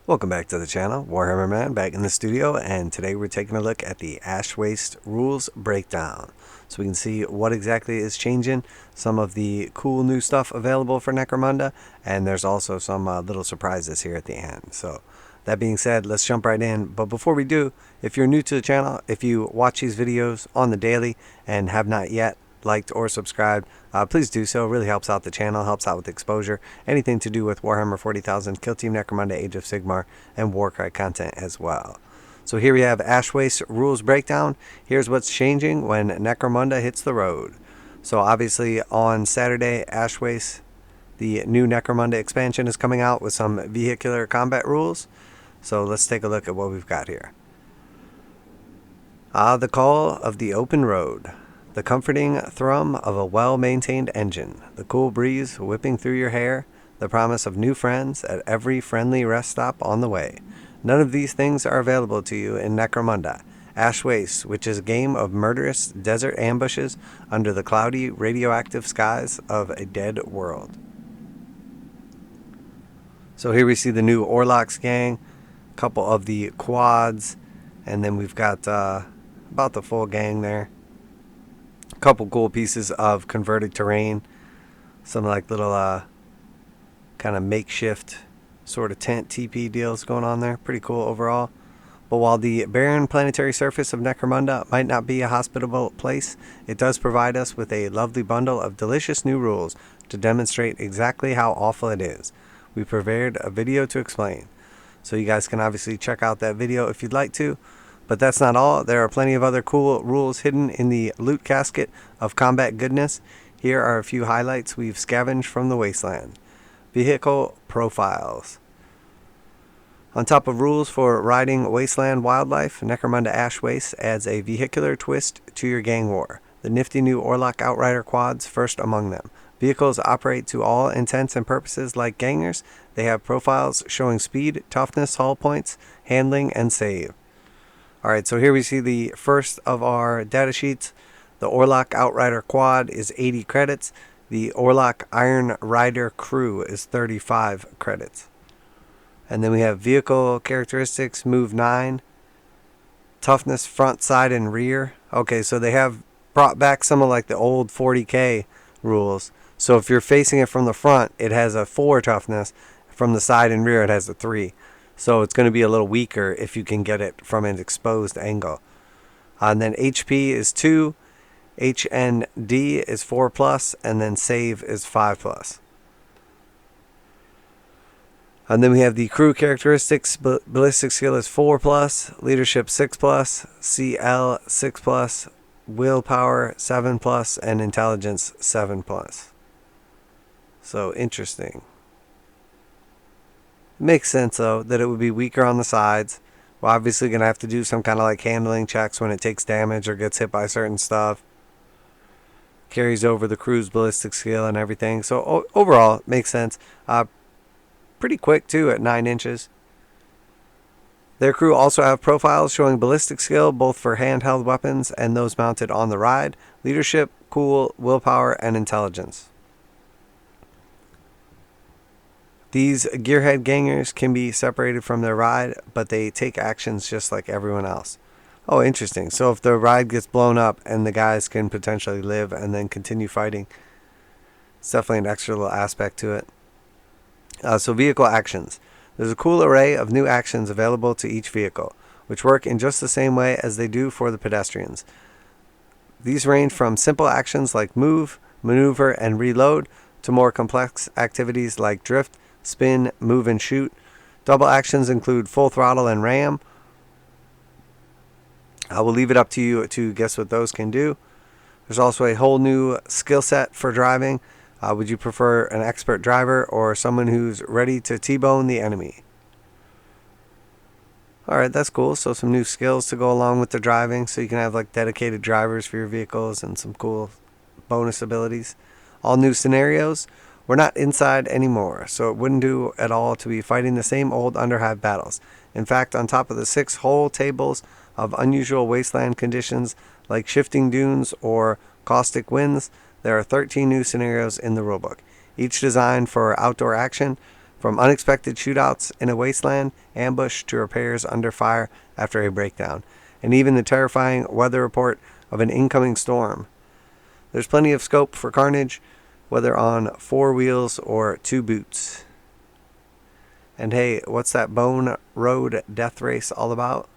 Welcome back to the channel, Warhammer Man back in the studio, and today we're taking a look at the Ash Waste rules breakdown. So we can see what exactly is changing, some of the cool new stuff available for Necromunda, and there's also some little surprises here at the end. So that being said, let's jump right in. But before we do, if you're new to the channel, if you watch these videos on the daily and have not yet liked or subscribed, please do so. It really helps out the channel, helps out with exposure, anything to do with Warhammer 40,000, Kill Team Necromunda, Age of Sigmar, and warcry content as well. So here we have Ash Waste rules breakdown. Here's what's changing when Necromunda hits the road. So obviously on Saturday, Ash Waste, the new Necromunda expansion, is coming out with some vehicular combat rules. So let's take a look at what we've got here. The call of the open road. The comforting thrum of a well-maintained engine, the cool breeze whipping through your hair, the promise of new friends at every friendly rest stop on the way. None of these things are available to you in Necromunda Ash Wastes, which is a game of murderous desert ambushes under the cloudy, radioactive skies of a dead world. So here we see the new Orruks gang, a couple of the quads, and then we've got about the full gang there. Couple cool pieces of converted terrain, some like little kind of makeshift sort of tent TP deals going on there. Pretty cool overall. But while the barren planetary surface of Necromunda might not be a hospitable place, it does provide us with a lovely bundle of delicious new rules to demonstrate exactly how awful it is. We prepared a video to explain, so you guys can obviously check out that video if you'd like to. But that's not all. There are plenty of other cool rules hidden in the loot casket of combat goodness. Here are a few highlights we've scavenged from the wasteland. Vehicle profiles. On top of rules for riding wasteland wildlife, Necromunda Ash Wastes adds a vehicular twist to your gang war. The nifty new Orruk Outrider quads first among them. Vehicles operate to all intents and purposes like gangers. They have profiles showing speed, toughness, hull points, handling, and save. Alright, so here we see the first of our data sheets. The Orruk Outrider Quad is 80 credits. The Orruk Iron Rider Crew is 35 credits. And then we have vehicle characteristics, move 9. Toughness front, side, and rear. Okay, so they have brought back some of like the old 40k rules. So if you're facing it from the front, it has a 4 toughness. From the side and rear, it has a 3. So it's going to be a little weaker if you can get it from an exposed angle. And then HP is 2, HND is 4+, and then save is 5+. And then we have the crew characteristics. Ballistic skill is 4+, leadership 6+, CL 6+, willpower 7+, and intelligence 7+. So interesting. Makes sense, though, that it would be weaker on the sides. We're obviously going to have to do some kind of like handling checks when it takes damage or gets hit by certain stuff. Carries over the crew's ballistic skill and everything. So overall, it makes sense. Pretty quick, too, at 9 inches. Their crew also have profiles showing ballistic skill, both for handheld weapons and those mounted on the ride. Leadership, cool, willpower, and intelligence. These gearhead gangers can be separated from their ride, but they take actions just like everyone else. Oh, interesting. So if the ride gets blown up and the guys can potentially live and then continue fighting, it's definitely an extra little aspect to it. So vehicle actions. There's a cool array of new actions available to each vehicle, which work in just the same way as they do for the pedestrians. These range from simple actions like move, maneuver, and reload to more complex activities like drift, spin, move, and shoot. Double actions include full throttle and ram. I will leave it up to you to guess what those can do. There's also a whole new skill set for driving. Would you prefer an expert driver or someone who's ready to T-bone the enemy? Alright, that's cool. So some new skills to go along with the driving, so you can have like dedicated drivers for your vehicles and some cool bonus abilities. All new scenarios. We're not inside anymore, so it wouldn't do at all to be fighting the same old Underhive battles. In fact, on top of the 6 whole tables of unusual wasteland conditions like shifting dunes or caustic winds, there are 13 new scenarios in the rulebook, each designed for outdoor action. from unexpected shootouts in a wasteland ambush to repairs under fire after a breakdown, and even the terrifying weather report of an incoming storm. There's plenty of scope for carnage, whether on 4 wheels or 2 boots. And hey, what's that Bone Road Death Race all about?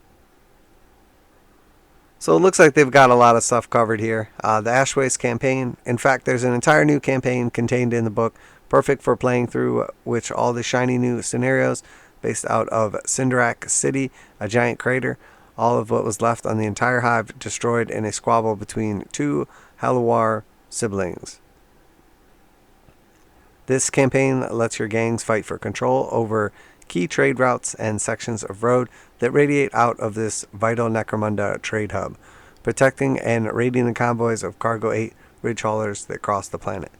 So it looks like they've got a lot of stuff covered here. The Ash Wastes campaign. In fact, there's an entire new campaign contained in the book, perfect for playing through which all the shiny new scenarios based out of Cinderak City, a giant crater, all of what was left on the entire hive destroyed in a squabble between 2 Halawar siblings. This campaign lets your gangs fight for control over key trade routes and sections of road that radiate out of this vital Necromunda trade hub, protecting and raiding the convoys of Cargo 8 ridge haulers that cross the planet.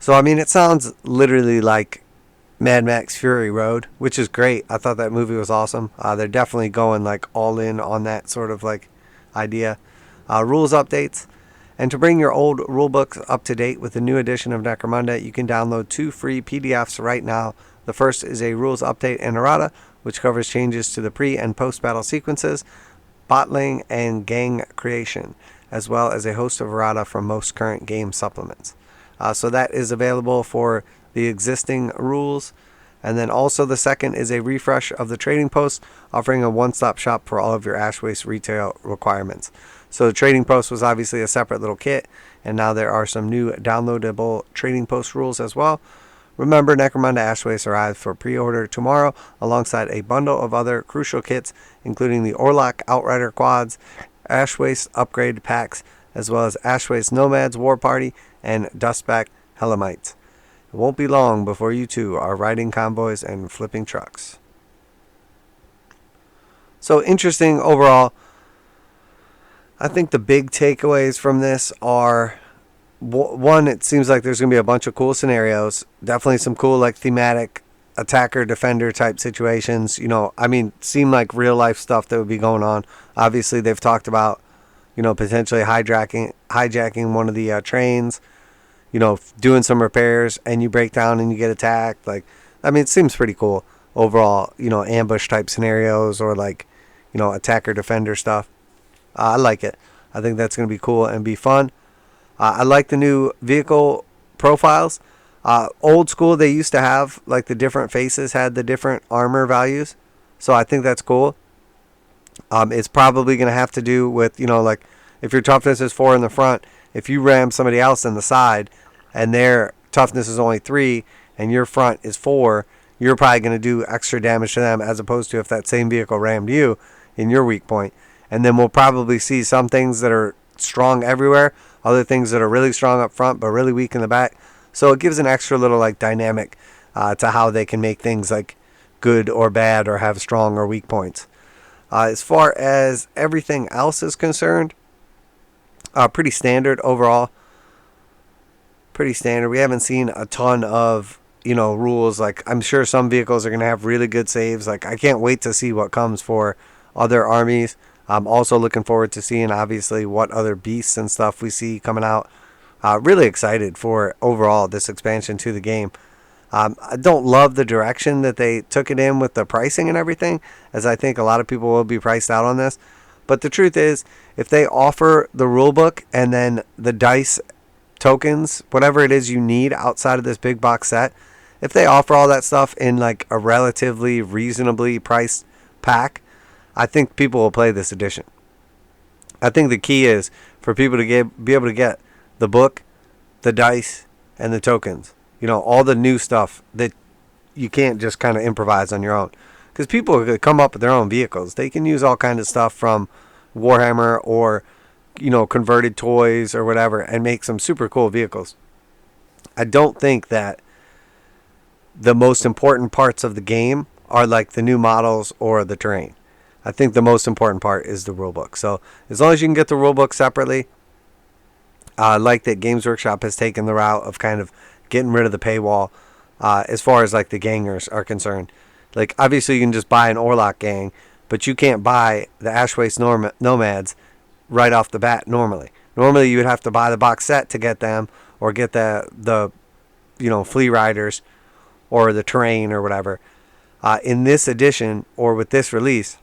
So, I mean, it sounds literally like Mad Max Fury Road, which is great. I thought that movie was awesome. They're definitely going like all in on that sort of like idea. Rules updates. And to bring your old rulebooks up to date with the new edition of Necromunda, you can download 2 free PDFs right now. The first is a rules update and errata, which covers changes to the pre- and post-battle sequences, botling, and gang creation, as well as a host of errata from most current game supplements. So that is available for the existing rules. And then also the second is a refresh of the trading post, offering a one-stop shop for all of your Ash Waste retail requirements. So the trading post was obviously a separate little kit, and now there are some new downloadable trading post rules as well. Remember, Necromunda Ash Wastes arrives for pre-order tomorrow, alongside a bundle of other crucial kits, including the Orlok Outrider quads, Ash Waste upgrade packs, as well as Ash Waste Nomads War Party and Dustback Helamites. It won't be long before you two are riding convoys and flipping trucks. So interesting overall. I think the big takeaways from this are, one, it seems like there's going to be a bunch of cool scenarios. Definitely some cool like thematic attacker defender type situations. You know, I mean, seem like real life stuff that would be going on. Obviously, they've talked about, you know, potentially hijacking one of the trains, you know, doing some repairs, and you break down and you get attacked. Like, I mean, it seems pretty cool overall, you know, ambush type scenarios or like, you know, attacker defender stuff. I like it. I think that's going to be cool and be fun. I like the new vehicle profiles. Old school, they used to have like the different faces had the different armor values. So I think that's cool. It's probably going to have to do with, you know, like if your toughness is 4 in the front, if you ram somebody else in the side and their toughness is only 3 and your front is 4, you're probably going to do extra damage to them, as opposed to if that same vehicle rammed you in your weak point. And then we'll probably see some things that are strong everywhere, other things that are really strong up front but really weak in the back. So it gives an extra little like dynamic to how they can make things like good or bad or have strong or weak points. As far as everything else is concerned, pretty standard overall. Pretty standard. We haven't seen a ton of, you know, rules. Like, I'm sure some vehicles are going to have really good saves. Like, I can't wait to see what comes for other armies. I'm also looking forward to seeing, obviously, what other beasts and stuff we see coming out. Really excited for, overall, this expansion to the game. I don't love the direction that they took it in with the pricing and everything, as I think a lot of people will be priced out on this. But the truth is, if they offer the rulebook and then the dice tokens, whatever it is you need outside of this big box set, if they offer all that stuff in like a relatively reasonably priced pack, I think people will play this edition. I think the key is for people to be able to get the book, the dice, and the tokens. You know, all the new stuff that you can't just kind of improvise on your own. Because people could come up with their own vehicles. They can use all kinds of stuff from Warhammer or, you know, converted toys or whatever and make some super cool vehicles. I don't think that the most important parts of the game are like the new models or the terrain. I think the most important part is the rulebook. So as long as you can get the rulebook separately, I like that Games Workshop has taken the route of kind of getting rid of the paywall as far as like the gangers are concerned. Like, obviously you can just buy an Orlok gang, but you can't buy the Ash Wastes Nomads right off the bat normally. Normally you would have to buy the box set to get them, or get the you know, Flea Riders, or the terrain or whatever. In this edition, or with this release,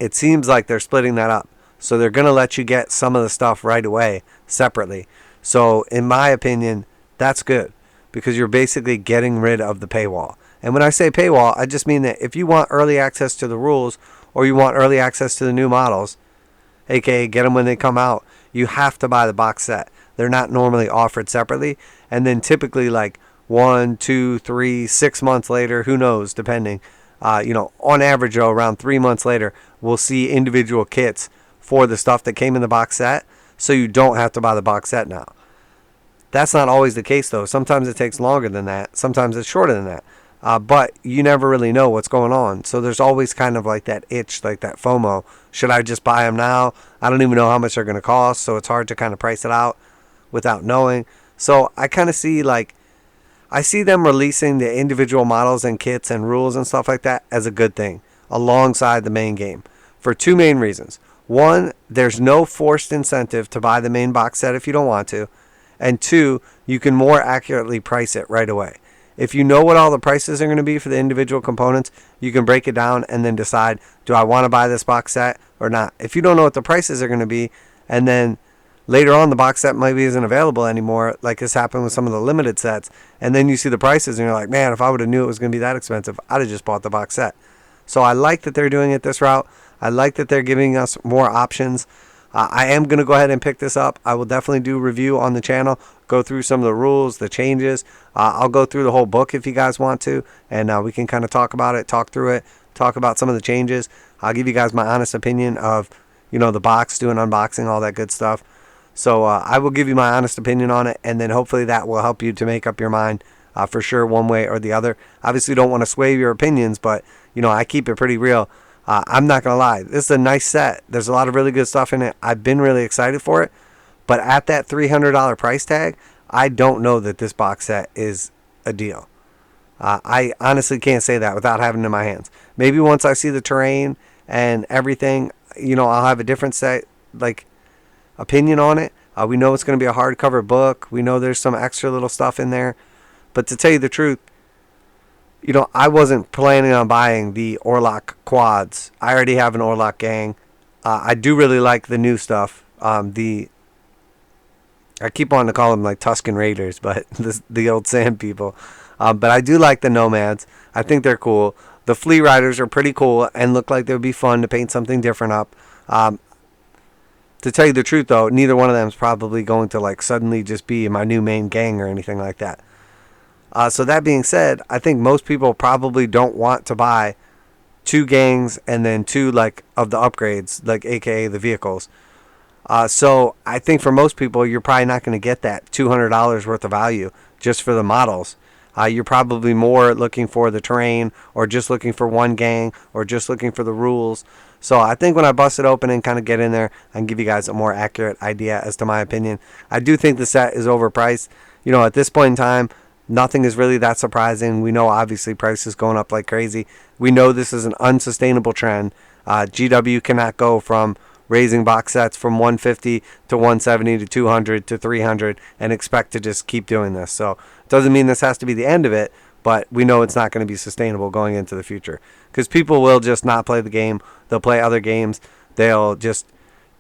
it seems like they're splitting that up. So they're going to let you get some of the stuff right away separately. So in my opinion, that's good, because you're basically getting rid of the paywall. And when I say paywall, I just mean that if you want early access to the rules, or you want early access to the new models, aka get them when they come out, you have to buy the box set. They're not normally offered separately. And then typically like 1, 2, 3, 6 months later, who knows, depending, on average though, around 3 months later, we'll see individual kits for the stuff that came in the box set, so you don't have to buy the box set now. That's not always the case though. Sometimes it takes longer than that. Sometimes it's shorter than that. But you never really know what's going on. So there's always kind of like that itch, like that FOMO. Should I just buy them now? I don't even know how much they're going to cost, so it's hard to kind of price it out without knowing. So I kind of see I see them releasing the individual models and kits and rules and stuff like that as a good thing alongside the main game for two main reasons. One, there's no forced incentive to buy the main box set if you don't want to. And two, you can more accurately price it right away. If you know what all the prices are going to be for the individual components, you can break it down and then decide, do I want to buy this box set or not? If you don't know what the prices are going to be, and then later on the box set maybe isn't available anymore, like this happened with some of the limited sets, and then you see the prices and you're like, man, if I would have knew it was going to be that expensive, I'd have just bought the box set. So I like that they're doing it this route. I like that they're giving us more options. I am going to go ahead and pick this up. I will definitely do a review on the channel, go through some of the rules, the changes. I'll go through the whole book if you guys want to, and we can kind of talk about it, talk through it, talk about some of the changes. I'll give you guys my honest opinion of, the box, doing unboxing, all that good stuff. So I will give you my honest opinion on it, and then hopefully that will help you to make up your mind for sure one way or the other. Obviously don't want to sway your opinions, but, I keep it pretty real. I'm not going to lie. This is a nice set. There's a lot of really good stuff in it. I've been really excited for it. But at that $300 price tag, I don't know that this box set is a deal. I honestly can't say that without having it in my hands. Maybe once I see the terrain and everything, I'll have a different opinion on it. We know it's going to be a hardcover book. We know there's some extra little stuff in there. But to tell you the truth, I wasn't planning on buying the orruk quads. I already have an orruk gang. I do really like the new stuff. I keep wanting to call them like Tusken Raiders, but the old sand people. But I do like the Nomads. I think they're cool. The Flea Riders are pretty cool and look like they would be fun to paint something different up. To tell you the truth, though, neither one of them is probably going to suddenly just be my new main gang or anything like that. So that being said, I think most people probably don't want to buy 2 gangs and then 2 of the upgrades, aka the vehicles. So I think for most people, you're probably not going to get that $200 worth of value just for the models. You're probably more looking for the terrain, or just looking for one gang, or just looking for the rules. So I think when I bust it open and kind of get in there, I can give you guys a more accurate idea as to my opinion. I do think the set is overpriced. At this point in time, nothing is really that surprising. We know obviously prices going up like crazy. We know this is an unsustainable trend. GW cannot go from raising box sets from 150 to 170 to 200 to 300 and expect to just keep doing this. So it doesn't mean this has to be the end of it, but we know it's not going to be sustainable going into the future, because people will just not play the game. They'll play other games. They'll just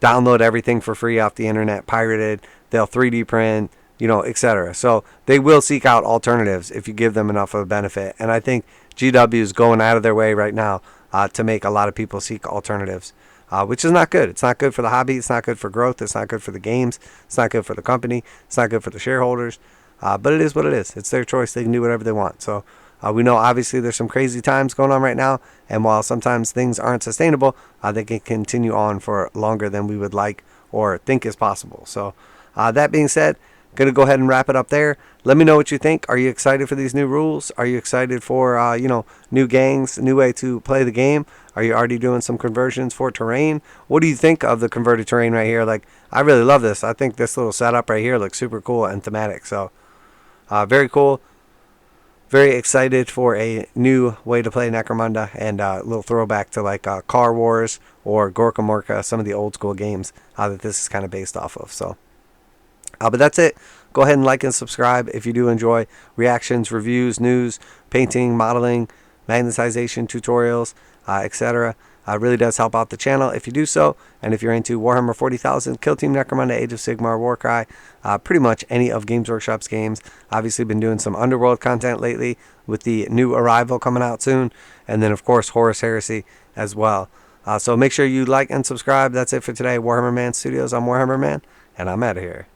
download everything for free off the internet, pirated. They'll 3D print, etc. So they will seek out alternatives if you give them enough of a benefit. And I think GW is going out of their way right now to make a lot of people seek alternatives, which is not good. It's not good for the hobby. It's not good for growth. It's not good for the games. It's not good for the company. It's not good for the shareholders. But it is what it is. It's their choice. They can do whatever they want. So we know obviously there's some crazy times going on right now. And while sometimes things aren't sustainable, they can continue on for longer than we would like or think is possible. So that being said, going to go ahead and wrap it up there. Let me know what you think. Are you excited for these new rules? Are you excited for, new gangs, a new way to play the game? Are you already doing some conversions for terrain? What do you think of the converted terrain right here? I really love this. I think this little setup right here looks super cool and thematic. So, very cool. Very excited for a new way to play Necromunda, and a little throwback to Car Wars or Gorka Morka, some of the old school games that this is kind of based off of. So, but that's it. Go ahead and like and subscribe if you do enjoy reactions, reviews, news, painting, modeling, magnetization tutorials, etc. It really does help out the channel if you do so. And if you're into Warhammer 40,000, Kill Team Necromunda, Age of Sigmar, Warcry, pretty much any of Games Workshop's games. Obviously been doing some Underworld content lately with the new Arrival coming out soon. And then, of course, Horus Heresy as well. So make sure you like and subscribe. That's it for today. Warhammer Man Studios. I'm Warhammer Man, and I'm out of here.